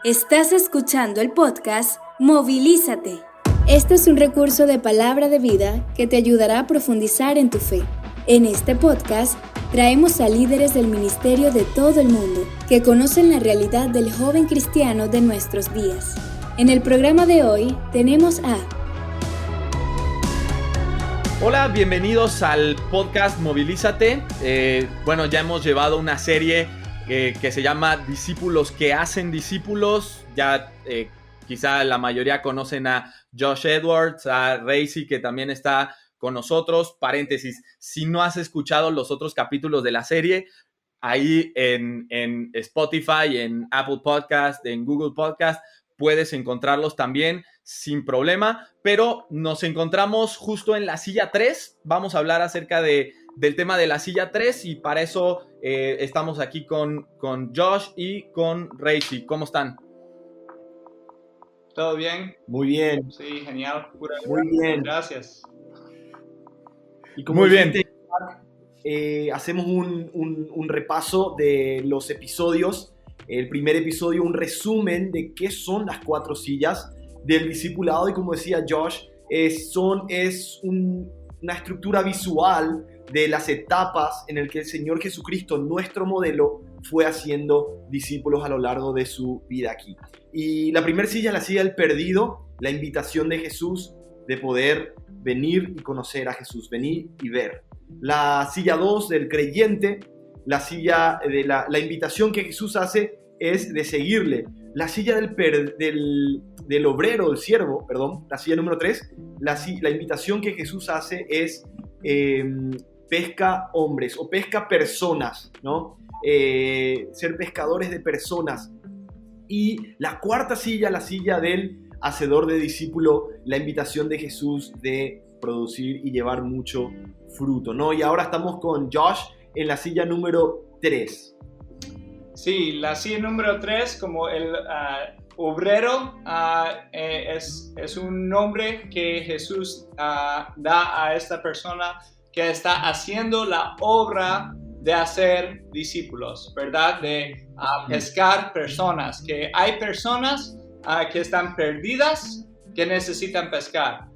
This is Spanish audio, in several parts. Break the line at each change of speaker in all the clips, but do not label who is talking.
Estás escuchando el podcast Movilízate. Este es un recurso de Palabra de Vida que te ayudará a profundizar en tu fe. En este podcast traemos a líderes del ministerio de todo el mundo que conocen la realidad del joven cristiano de nuestros días. En el programa de hoy tenemos a...
Hola, bienvenidos al podcast Movilízate. Ya hemos llevado una serie que se llama Discípulos que hacen discípulos. Ya quizá la mayoría conocen a Josh Edwards, a Racy, que también está con nosotros. Paréntesis, si no has escuchado los otros capítulos de la serie, ahí en Spotify, en Apple Podcast, en Google Podcast, puedes encontrarlos también sin problema, pero nos encontramos justo en la silla 3. Vamos a hablar acerca del tema de la silla 3 y para eso estamos aquí con Josh y con Racy. ¿Cómo están?
¿Todo bien?
Muy bien.
Sí, genial.
Muy bien.
Gracias.
Y como
Muy bien.
Hacemos un repaso de los episodios. El primer episodio, un resumen de qué son las 4 sillas del discipulado. Y como decía Josh, es una estructura visual de las etapas en el que el Señor Jesucristo, nuestro modelo, fue haciendo discípulos a lo largo de su vida aquí. Y la primera silla es la silla del perdido, la invitación de Jesús de poder venir y conocer a Jesús, venir y ver. La silla 2 del creyente, la silla de la invitación que Jesús hace es de seguirle. La silla del obrero, del siervo, la silla número 3, la invitación que Jesús hace es pesca hombres o pesca personas, ¿no? Ser pescadores de personas. Y la cuarta silla, la silla del hacedor de discípulo, la invitación de Jesús de producir y llevar mucho fruto, ¿no? Y ahora estamos con Josh en la silla número 3.
Sí, la silla número 3, como el obrero, es un nombre que Jesús da a esta persona que está haciendo la obra de hacer discípulos, ¿verdad? De pescar personas, que hay personas que están perdidas, que necesitan pescar.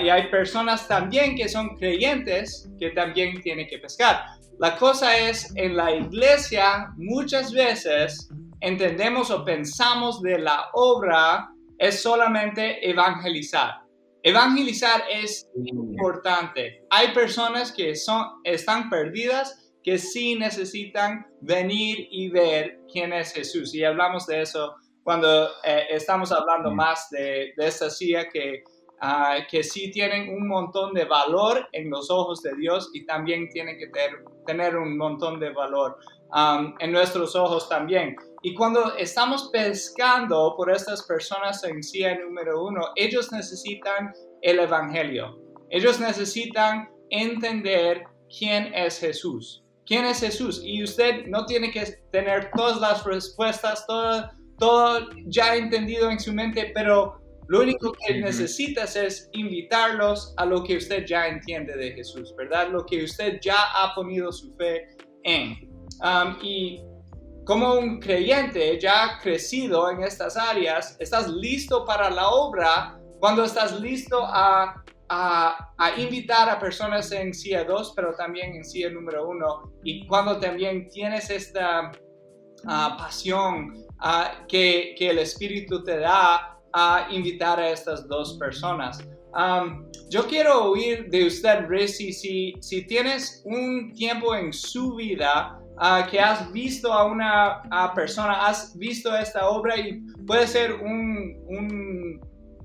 Y hay personas también que son creyentes, que también tienen que pescar. La cosa es, en la iglesia, muchas veces entendemos o pensamos de la obra es solamente evangelizar. Evangelizar es importante. Hay personas que están perdidas, que sí necesitan venir y ver quién es Jesús. Y hablamos de eso cuando estamos hablando más de esta silla que sí tienen un montón de valor en los ojos de Dios y también tienen que tener un montón de valor en nuestros ojos también. Y cuando estamos pescando por estas personas en silla número 1, ellos necesitan el evangelio. Ellos necesitan entender quién es Jesús. ¿Quién es Jesús? Y usted no tiene que tener todas las respuestas, todo ya entendido en su mente, pero lo único que necesitas es invitarlos a lo que usted ya entiende de Jesús, ¿verdad? Lo que usted ya ha ponido su fe en. Y como un creyente ya crecido en estas áreas, estás listo para la obra cuando estás listo a invitar a personas en silla 2, pero también en silla número 1. Y cuando también tienes esta pasión que el Espíritu te da a invitar a estas 2 personas. Yo quiero oír de usted, Racy, si tienes un tiempo en su vida que has visto a una persona, has visto esta obra y puede ser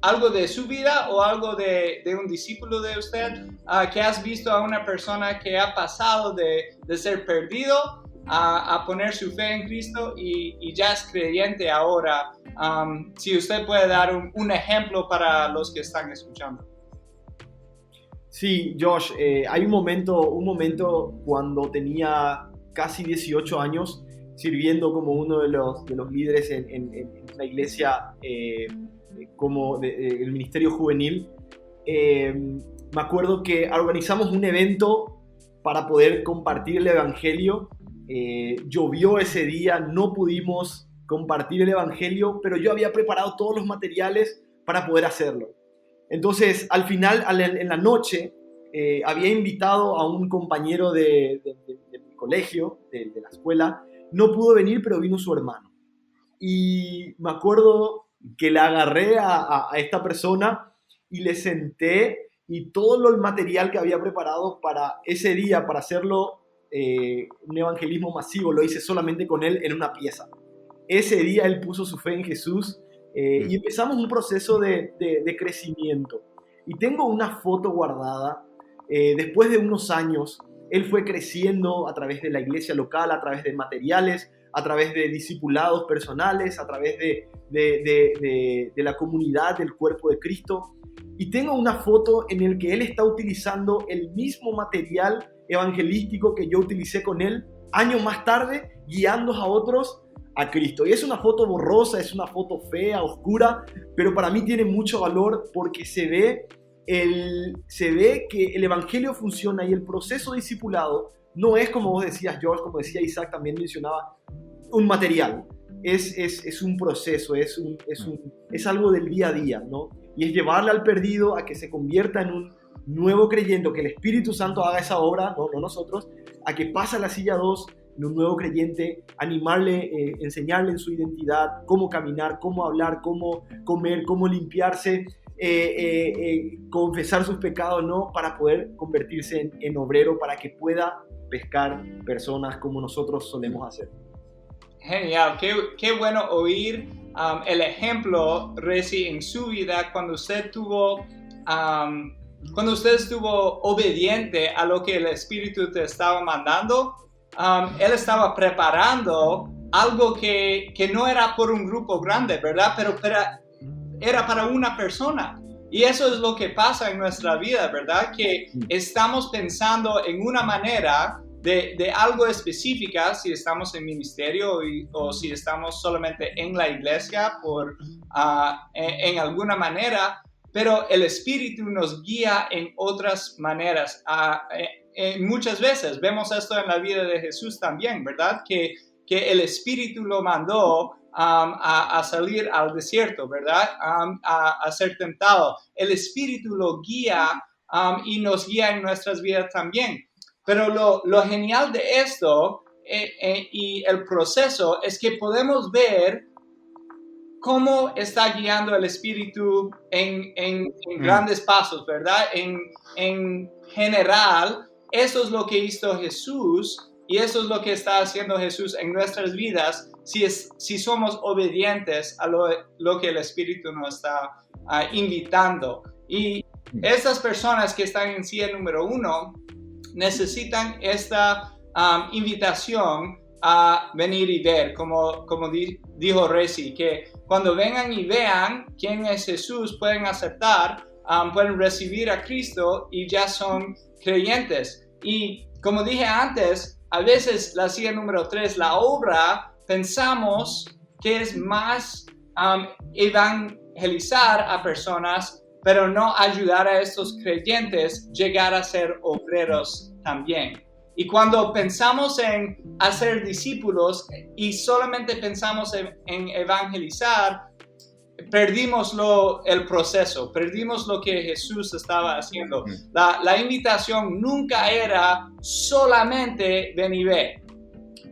algo de su vida o algo de un discípulo de usted, que has visto a una persona que ha pasado de ser perdido a poner su fe en Cristo y ya es creyente ahora. Si usted puede dar un ejemplo para los que están escuchando.
Sí, Josh, hay un momento cuando tenía casi 18 años sirviendo como uno de los líderes en una iglesia como el ministerio juvenil. Me acuerdo que organizamos un evento para poder compartir el evangelio. Llovió ese día, no pudimos compartir el evangelio, pero yo había preparado todos los materiales para poder hacerlo. Entonces, al final, en la noche, había invitado a un compañero de mi colegio, de la escuela. No pudo venir, pero vino su hermano. Y me acuerdo que le agarré a esta persona y le senté, y todo el material que había preparado para ese día, para hacerlo un evangelismo masivo, lo hice solamente con él en una pieza. Ese día él puso su fe en Jesús y empezamos un proceso de crecimiento. Y tengo una foto guardada. Después de unos años, él fue creciendo a través de la iglesia local, a través de materiales, a través de discipulados personales, a través de la comunidad del cuerpo de Cristo. Y tengo una foto en la que él está utilizando el mismo material evangelístico que yo utilicé con él años más tarde, guiando a otros a Cristo. Y es una foto borrosa, es una foto fea, oscura, pero para mí tiene mucho valor porque se ve que el evangelio funciona, y el proceso discipulado no es, como vos decías, George, como decía Isaac, también mencionaba, un material. Es un proceso, es algo del día a día, ¿no? Y es llevarle al perdido a que se convierta en un nuevo creyente, que el Espíritu Santo haga esa obra, no nosotros, a que pase a la silla 2 en un nuevo creyente, animarle, enseñarle en su identidad, cómo caminar, cómo hablar, cómo comer, cómo limpiarse, confesar sus pecados, ¿no? Para poder convertirse en obrero, para que pueda pescar personas como nosotros solemos hacer.
Genial, qué bueno oír el ejemplo, Reci, en su vida cuando usted estuvo obediente a lo que el Espíritu te estaba mandando. Él estaba preparando algo que no era por un grupo grande, ¿verdad? Pero era para una persona. Y eso es lo que pasa en nuestra vida, ¿verdad? Que estamos pensando en una manera de algo específica, si estamos en ministerio o si estamos solamente en la iglesia en alguna manera, pero el Espíritu nos guía en otras maneras. Muchas veces vemos esto en la vida de Jesús también, ¿verdad? Que el Espíritu lo mandó a salir al desierto, ¿verdad? A ser tentado. El Espíritu lo guía y nos guía en nuestras vidas también. Pero lo genial de esto y el proceso es que podemos ver cómo está guiando el Espíritu en grandes pasos, ¿verdad? En general, eso es lo que hizo Jesús y eso es lo que está haciendo Jesús en nuestras vidas si somos obedientes a lo que el Espíritu nos está invitando. Y estas personas que están en silla número 1 necesitan esta invitación a venir y ver, como dijo Reci, que cuando vengan y vean quién es Jesús, pueden aceptar, pueden recibir a Cristo y ya son creyentes. Y como dije antes, a veces la silla número 3, la obra, pensamos que es más evangelizar a personas, pero no ayudar a estos creyentes llegar a ser obreros también. Y cuando pensamos en hacer discípulos y solamente pensamos en evangelizar, perdimos el proceso, perdimos lo que Jesús estaba haciendo. La invitación nunca era solamente ven y ve,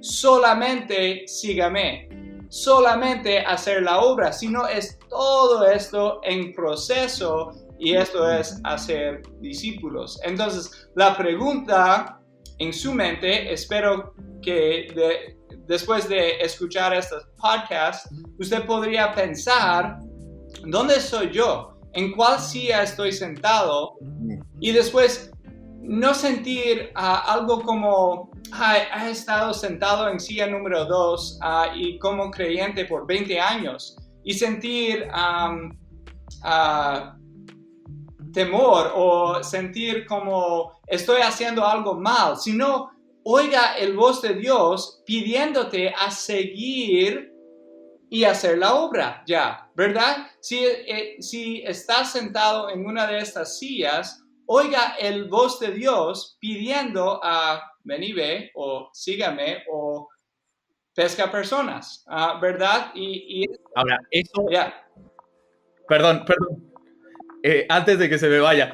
solamente sígame, solamente hacer la obra, sino es todo esto en proceso, y esto es hacer discípulos. Entonces, la pregunta en su mente, espero que después de escuchar estos podcasts, usted podría pensar, ¿dónde soy yo? ¿En cuál silla estoy sentado? Y después no sentir algo como, he estado sentado en silla número 2 y como creyente por 20 años, y sentir temor o sentir como estoy haciendo algo mal, sino oiga el voz de Dios pidiéndote a seguir y hacer la obra ya, ¿verdad? Si estás sentado en una de estas sillas, oiga el voz de Dios pidiendo a ven y ve o sígame o pesca personas, ¿verdad?
Ahora, eso...
Yeah.
Perdón. Antes de que se me vaya,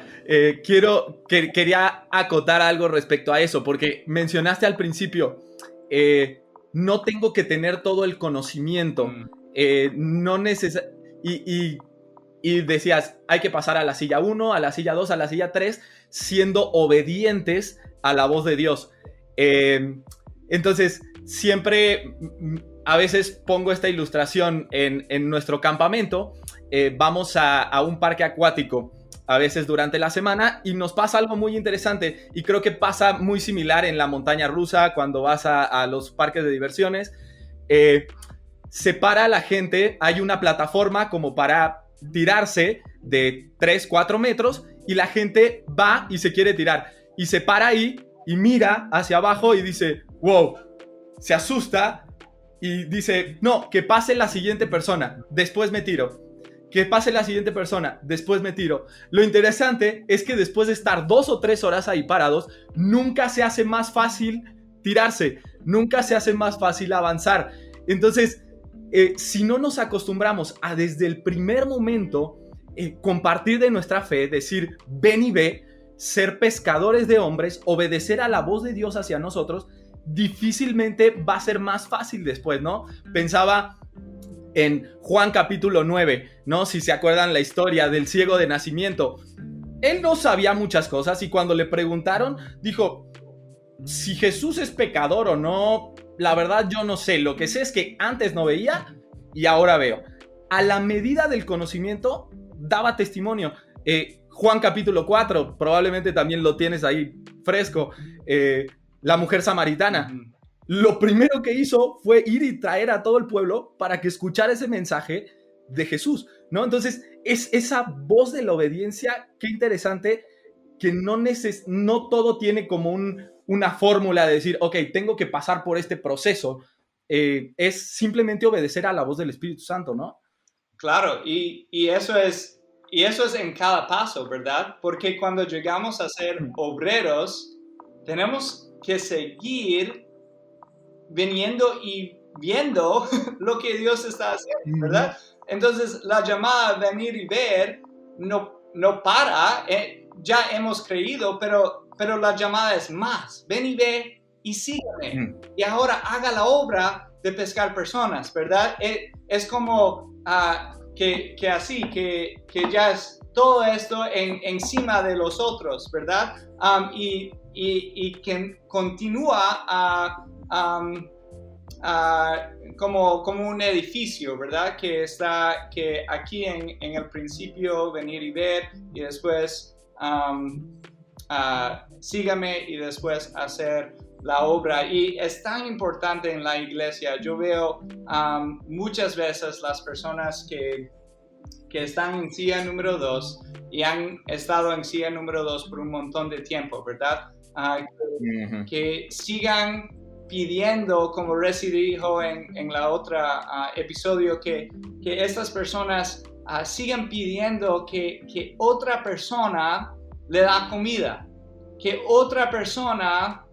quería acotar algo respecto a eso, porque mencionaste al principio, no tengo que tener todo el conocimiento, no y decías, hay que pasar a la silla 1, a la silla 2, a la silla 3, siendo obedientes a la voz de Dios. Entonces, siempre, a veces pongo esta ilustración en nuestro campamento. Vamos a un parque acuático a veces durante la semana y nos pasa algo muy interesante, y creo que pasa muy similar en la montaña rusa cuando vas a los parques de diversiones. Se para la gente, hay una plataforma como para tirarse de 3-4 metros y la gente va y se quiere tirar y se para ahí y mira hacia abajo y dice, wow, se asusta y dice, no, que pase la siguiente persona, después me tiro. Que pase la siguiente persona, después me tiro. Lo interesante es que después de estar 2 o 3 horas ahí parados, nunca se hace más fácil tirarse, nunca se hace más fácil avanzar. Entonces, si no nos acostumbramos a desde el primer momento compartir de nuestra fe, decir, ven y ve, ser pescadores de hombres, obedecer a la voz de Dios hacia nosotros, difícilmente va a ser más fácil después, ¿no? Pensaba en Juan capítulo 9, ¿no? Si se acuerdan la historia del ciego de nacimiento. Él no sabía muchas cosas y cuando le preguntaron, dijo, si Jesús es pecador o no, la verdad yo no sé. Lo que sé es que antes no veía y ahora veo. A la medida del conocimiento, daba testimonio. Juan capítulo 4, probablemente también lo tienes ahí fresco. La mujer samaritana. Lo primero que hizo fue ir y traer a todo el pueblo para que escuchara ese mensaje de Jesús, ¿no? Entonces, es esa voz de la obediencia, qué interesante, que no todo tiene como una fórmula de decir, ok, tengo que pasar por este proceso. Es simplemente obedecer a la voz del Espíritu Santo, ¿no?
Claro, y eso es en cada paso, ¿verdad? Porque cuando llegamos a ser obreros, tenemos que seguir viniendo y viendo lo que Dios está haciendo, ¿verdad? Entonces, la llamada a venir y ver no para, ya hemos creído, pero la llamada es más. Ven y ve y sígueme. Y ahora haga la obra de pescar personas, ¿verdad? Es como que ya es todo esto encima de los otros, ¿verdad? Y que continúa como un edificio, ¿verdad? Que aquí en el principio venir y ver y después sígame y después hacer la obra. Y es tan importante en la iglesia. Yo veo muchas veces las personas que están en silla número 2 y han estado en silla número 2 por un montón de tiempo, ¿verdad? Que sigan pidiendo, como Resi dijo en la otra episodio, que estas personas sigan pidiendo que otra persona le da comida, que otra persona,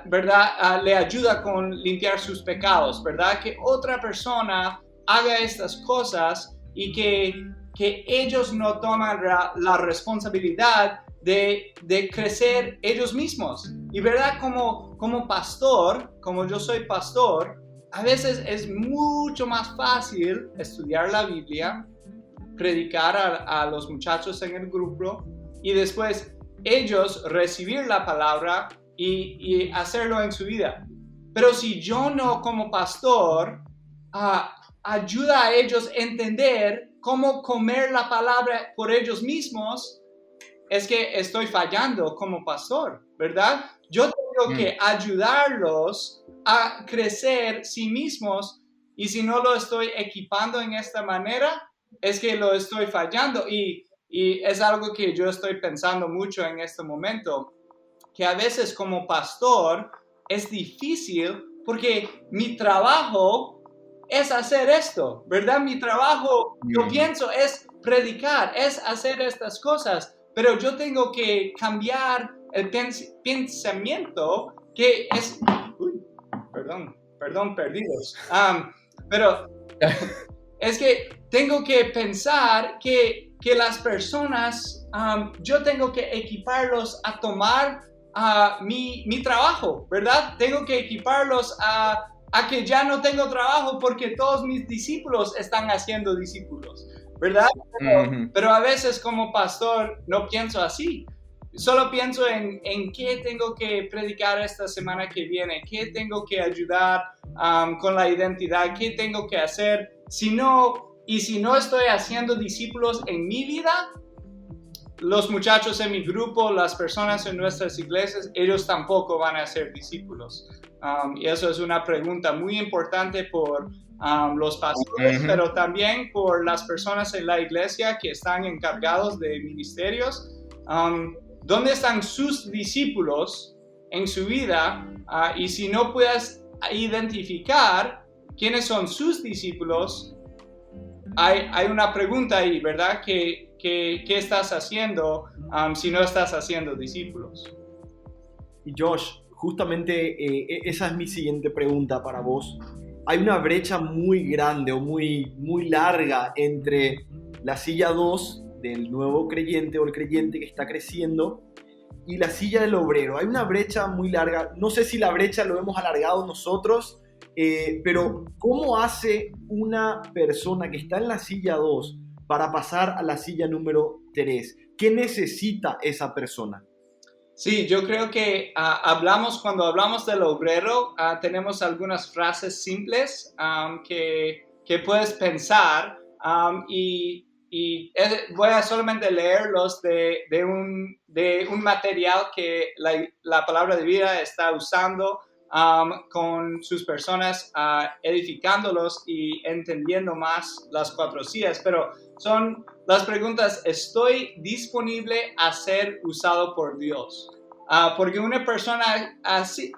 ¿verdad? Le ayuda con limpiar sus pecados, ¿verdad? Que otra persona haga estas cosas y que ellos no toman la responsabilidad de crecer ellos mismos. Y verdad, como pastor, como yo soy pastor, a veces es mucho más fácil estudiar la Biblia, predicar a los muchachos en el grupo y después ellos recibir la palabra y hacerlo en su vida. Pero si yo no, como pastor, ayuda a ellos a entender cómo comer la palabra por ellos mismos, es que estoy fallando como pastor, ¿verdad? Yo tengo que ayudarlos a crecer sí mismos, y si no lo estoy equipando en esta manera, es que lo estoy fallando. Y es algo que yo estoy pensando mucho en este momento, que a veces como pastor es difícil porque mi trabajo es hacer esto, ¿verdad? Mi trabajo, yo pienso, es predicar, es hacer estas cosas. Pero yo tengo que cambiar el pensamiento que es... perdón, perdidos. Pero es que tengo que pensar que las personas, yo tengo que equiparlos a tomar mi trabajo, ¿verdad? Tengo que equiparlos a que ya no tengo trabajo porque todos mis discípulos están haciendo discípulos, ¿verdad? Pero a veces como pastor no pienso así. Solo pienso en qué tengo que predicar esta semana que viene, qué tengo que ayudar con la identidad, qué tengo que hacer. Si no estoy haciendo discípulos en mi vida, los muchachos en mi grupo, las personas en nuestras iglesias, ellos tampoco van a ser discípulos. Y eso es una pregunta muy importante por los pastores, pero también por las personas en la iglesia que están encargados de ministerios. ¿Dónde están sus discípulos en su vida? Y si no puedes identificar quiénes son sus discípulos, hay una pregunta ahí, ¿verdad? ¿Qué estás haciendo si no estás haciendo discípulos?
Y Josh, justamente esa es mi siguiente pregunta para vos. Hay una brecha muy grande o muy larga entre la silla 2 del nuevo creyente o el creyente que está creciendo y la silla del obrero. Hay una brecha muy larga. No sé si la brecha lo hemos alargado nosotros, pero ¿cómo hace una persona que está en la silla 2 para pasar a la silla número 3? ¿Qué necesita esa persona?
Sí, yo creo que cuando hablamos del obrero, tenemos algunas frases simples que puedes pensar y voy a solamente leerlos de un material que la palabra de vida está usando con sus personas, edificándolos y entendiendo más las 4 sillas, pero son las preguntas: ¿estoy disponible a ser usado por Dios? Porque una persona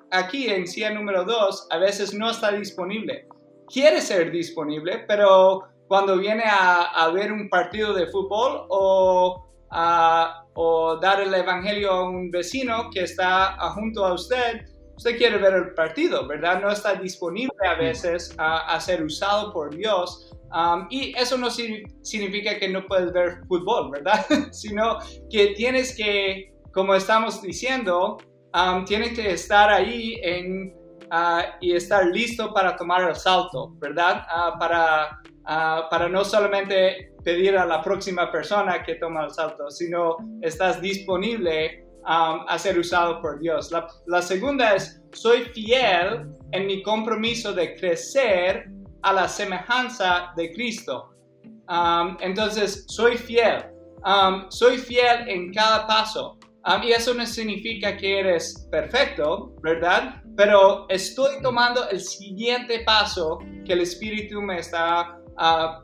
aquí en silla número 2 a veces no está disponible. Quiere ser disponible, pero cuando viene a ver un partido de fútbol o dar el evangelio a un vecino que está junto a usted quiere ver el partido, ¿verdad? No está disponible a veces a ser usado por Dios. Y eso no significa que no puedes ver fútbol, ¿verdad? Sino que tienes que, como estamos diciendo, tienes que estar ahí y estar listo para tomar el salto, ¿verdad? Para no solamente pedir a la próxima persona que tome el salto, sino estás disponible a ser usado por Dios. La segunda es: soy fiel en mi compromiso de crecer a la semejanza de Cristo. Entonces, soy fiel. Soy fiel en cada paso. Y eso no significa que eres perfecto, ¿verdad? Pero estoy tomando el siguiente paso que el Espíritu me está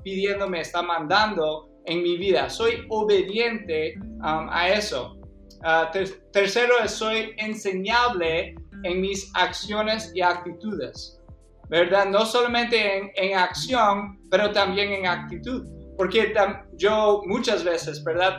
pidiendo, me está mandando en mi vida. Soy obediente a eso. Tercero es: soy enseñable en mis acciones y actitudes, ¿verdad? No solamente en acción, pero también en actitud. Porque yo muchas veces, ¿verdad?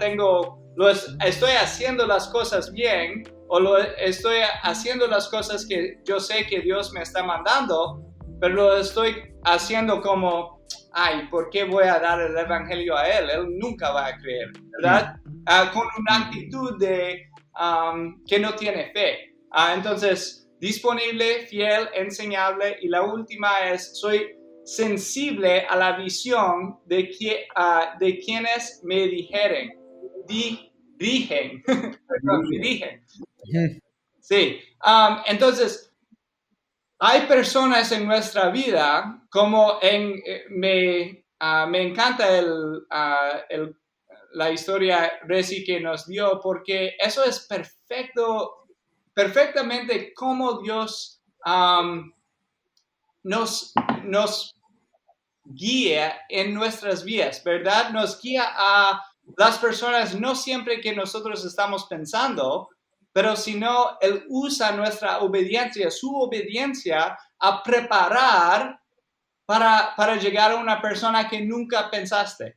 Estoy haciendo las cosas bien o estoy haciendo las cosas que yo sé que Dios me está mandando, pero lo estoy haciendo como: ay, ¿por qué voy a dar el evangelio a él? Él nunca va a creer, ¿verdad? Con una actitud que no tiene fe. Entonces, disponible, fiel, enseñable. Y la última es: soy sensible a la visión de quienes me dirigen. Sí. Entonces, hay personas en nuestra vida, como me encanta la historia Reci que nos dio, porque eso es perfectamente como Dios nos guía en nuestras vidas, ¿verdad? Nos guía a las personas no siempre que nosotros estamos pensando, pero sino Él usa nuestra obediencia, su obediencia, a preparar para llegar a una persona que nunca pensaste.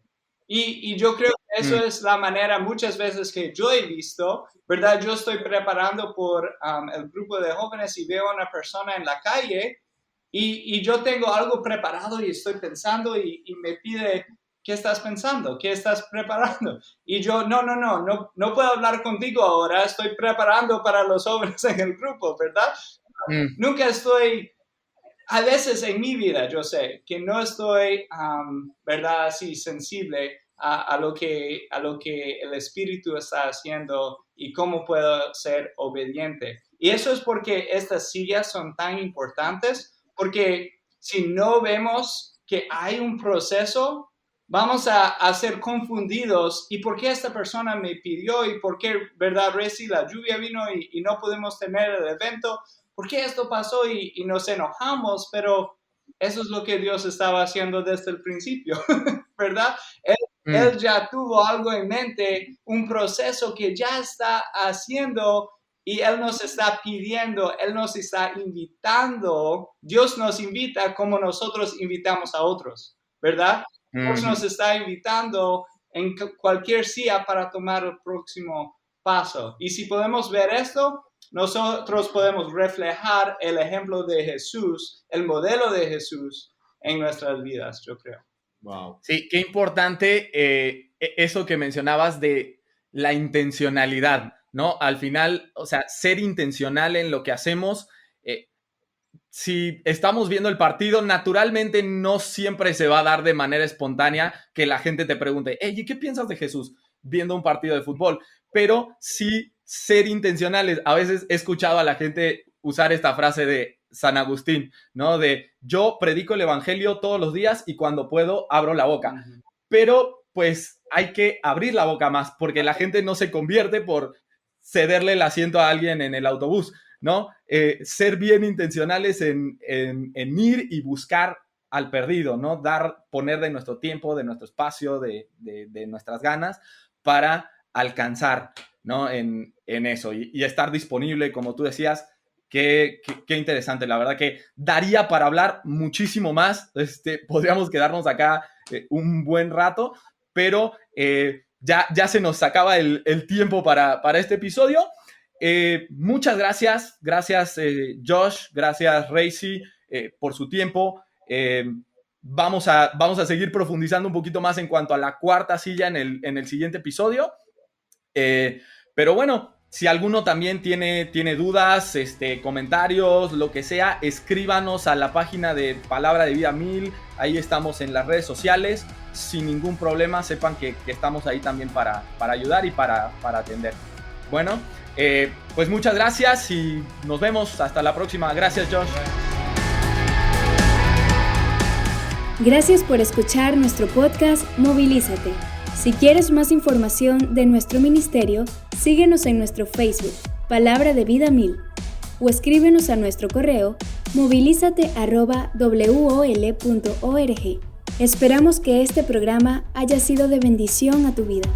Y yo creo que eso es la manera muchas veces que yo he visto, ¿verdad? Yo estoy preparando por el grupo de jóvenes y veo a una persona en la calle y yo tengo algo preparado y estoy pensando y me pide, ¿qué estás pensando? ¿Qué estás preparando? Y yo, no puedo hablar contigo ahora, estoy preparando para los jóvenes en el grupo, ¿verdad? Nunca estoy, a veces en mi vida yo sé que no estoy, ¿verdad? Así sensible a lo que el Espíritu está haciendo y cómo puedo ser obediente. Y eso es porque estas sillas son tan importantes, porque si no vemos que hay un proceso, vamos a ser confundidos. ¿Y por qué esta persona me pidió? ¿Y por qué, verdad, Reci, la lluvia vino y no pudimos tener el evento? ¿Por qué esto pasó? Y nos enojamos, pero eso es lo que Dios estaba haciendo desde el principio, ¿verdad? Él ya tuvo algo en mente, un proceso que ya está haciendo y Él nos está pidiendo, Él nos está invitando. Dios nos invita como nosotros invitamos a otros, ¿verdad? Dios nos está invitando en cualquier silla para tomar el próximo paso. Y si podemos ver esto, nosotros podemos reflejar el ejemplo de Jesús, el modelo de Jesús en nuestras vidas, yo creo.
Wow. Sí, qué importante eso que mencionabas de la intencionalidad, ¿no? Al final, o sea, ser intencional en lo que hacemos. Si estamos viendo el partido, naturalmente no siempre se va a dar de manera espontánea que la gente te pregunte, ¿y qué piensas de Jesús viendo un partido de fútbol? Pero sí ser intencionales. A veces he escuchado a la gente usar esta frase de San Agustín, ¿no? De yo predico el evangelio todos los días y cuando puedo abro la boca. Pero pues hay que abrir la boca más porque la gente no se convierte por cederle el asiento a alguien en el autobús, ¿no? Ser bien intencionales en ir y buscar al perdido, ¿no? Poner de nuestro tiempo, de nuestro espacio, de nuestras ganas para alcanzar, ¿no? En eso y estar disponible, como tú decías. Qué interesante, la verdad que daría para hablar muchísimo más, podríamos quedarnos acá un buen rato, pero ya se nos acaba el tiempo para este episodio. Muchas gracias Josh, gracias Reci por su tiempo. Vamos a seguir profundizando un poquito más en cuanto a la cuarta silla en el siguiente episodio, pero bueno, si alguno también tiene dudas, comentarios, lo que sea, escríbanos a la página de Palabra de Vida 1000. Ahí estamos en las redes sociales. Sin ningún problema, sepan que estamos ahí también para ayudar y para atender. Bueno, pues muchas gracias y nos vemos hasta la próxima. Gracias, Josh.
Gracias por escuchar nuestro podcast Movilízate. Si quieres más información de nuestro ministerio, síguenos en nuestro Facebook, Palabra de Vida 1000, o escríbenos a nuestro correo movilizate@wol.org. Esperamos que este programa haya sido de bendición a tu vida.